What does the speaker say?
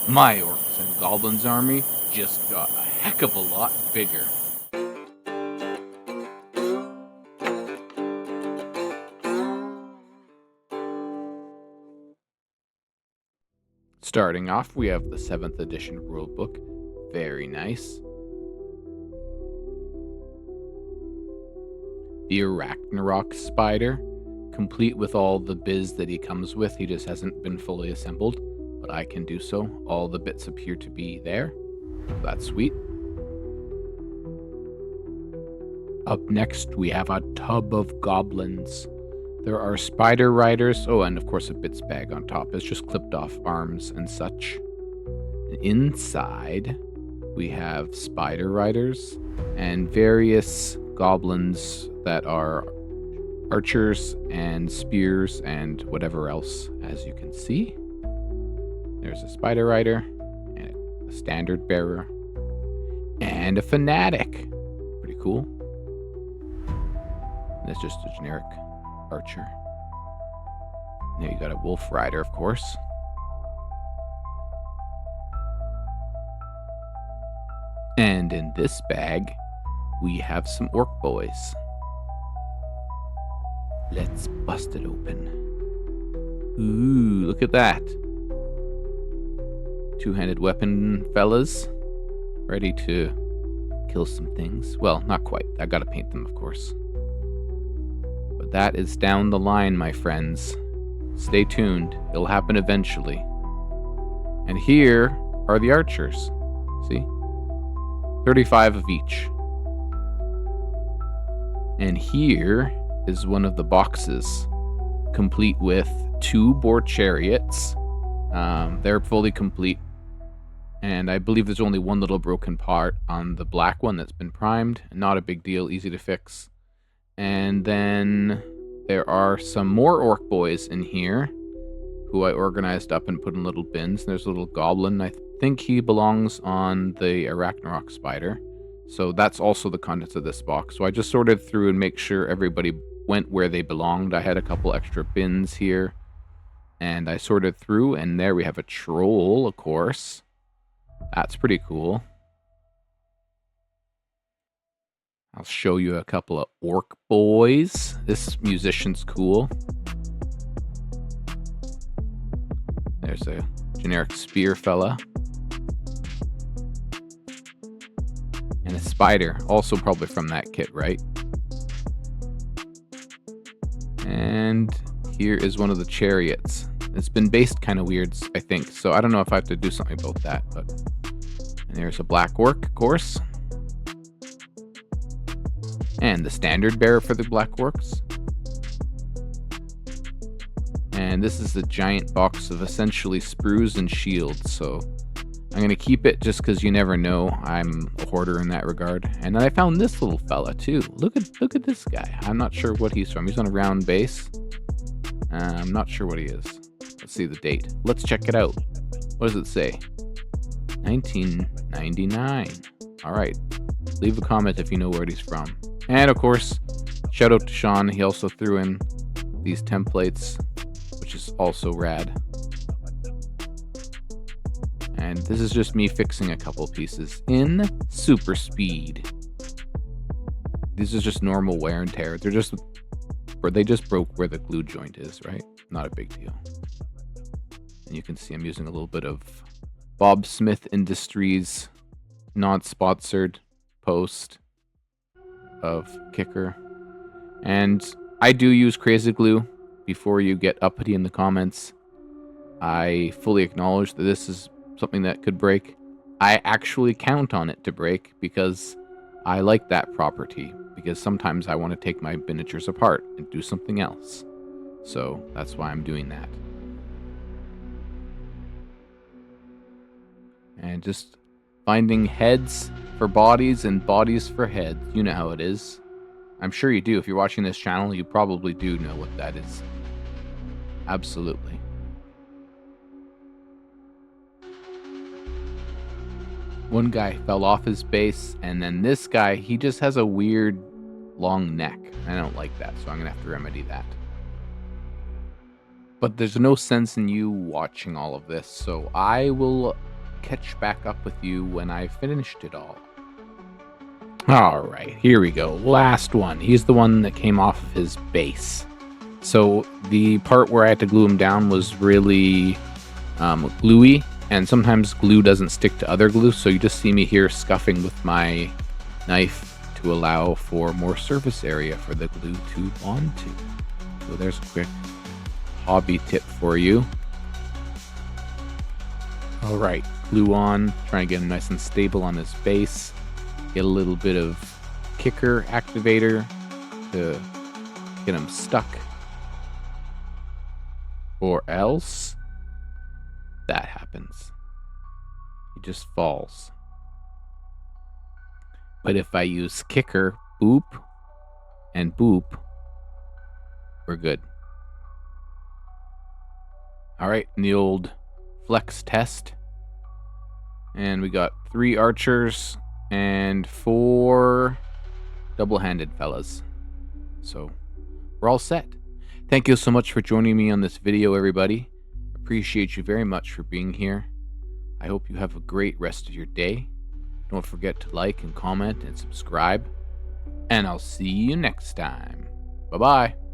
My orcs and goblins army just got a heck of a lot bigger. Starting off, we have the 7th edition rulebook. Very nice. The Arachnarok spider, complete with all the biz that he comes with. He just hasn't been fully assembled, but I can do so. All the bits appear to be there. That's sweet. Up next, we have a tub of goblins. There are spider riders. Oh, and of course a bits bag on top. It's just clipped off arms and such. And inside, we have spider riders and various goblins that are archers and spears and whatever else, as you can see. There's a spider rider, and a standard bearer, and a fanatic. Pretty cool. That's just a generic archer. Now you got a wolf rider, of course. And in this bag, we have some orc boys. Let's bust it open. Ooh, look at that. Two-handed weapon fellas. Ready to kill some things. Well, not quite. I gotta paint them, of course. But that is down the line, my friends. Stay tuned. It'll happen eventually. And here are the archers. See? 35 of each. And here is one of the boxes, complete with 2 boar chariots. They're fully complete. And I believe there's only one little broken part on the black one that's been primed. Not a big deal, easy to fix. And then there are some more orc boys in here who I organized up and put in little bins. There's a little goblin. I think he belongs on the Arachnarok spider. So that's also the contents of this box. So I just sorted through and make sure everybody went where they belonged. I had a couple extra bins here. And I sorted through, and there we have a troll, of course. That's pretty cool. I'll show you a couple of orc boys. This musician's cool. There's a generic spear fella. And a spider, also probably from that kit, right? And here is one of the chariots. It's been based kind of weird, I think. So I don't know if I have to do something about that. But and there's a black orc, of course. And the standard bearer for the black orcs. And this is a giant box of essentially sprues and shields. So I'm going to keep it just because you never know. I'm a hoarder in that regard. And then I found this little fella too. Look at this guy. I'm not sure what he's from. He's on a round base. I'm not sure what he is. Let's see the date. Let's check it out. What does it say? 1999. All right. Leave a comment if you know where he's from. And of course, shout out to Sean. He also threw in these templates, which is also rad. And this is just me fixing a couple pieces in super speed. These are just normal wear and tear. They just broke where the glue joint is, right? Not a big deal. And you can see I'm using a little bit of Bob Smith Industries non-sponsored post of Kicker. And I do use crazy glue. Before you get uppity in the comments, I fully acknowledge that this is something that could break. I actually count on it to break because I like that property, because sometimes I want to take my miniatures apart and do something else. So that's why I'm doing that. And just finding heads for bodies and bodies for heads. You know how it is. I'm sure you do. If you're watching this channel, you probably do know what that is. Absolutely. One guy fell off his base, and then this guy, he just has a weird long neck. I don't like that, so I'm going to have to remedy that. But there's no sense in you watching all of this, so I will catch back up with you when I finished it all. Alright, here we go. Last one. He's the one that came off of his base. So the part where I had to glue him down was really gluey, and sometimes glue doesn't stick to other glue, so you just see me here scuffing with my knife to allow for more surface area for the glue to bond to. So there's a quick hobby tip for you. Alright, glue on, trying to get him nice and stable on his base. Get a little bit of kicker activator to get him stuck. Or else that happens. He just falls. But if I use kicker, boop, and boop, we're good. Alright, in the old flex test. And we got 3 archers and 4 double-handed fellas. So we're all set. Thank you so much for joining me on this video, everybody. Appreciate you very much for being here. I hope you have a great rest of your day. Don't forget to like and comment and subscribe. And I'll see you next time. Bye-bye.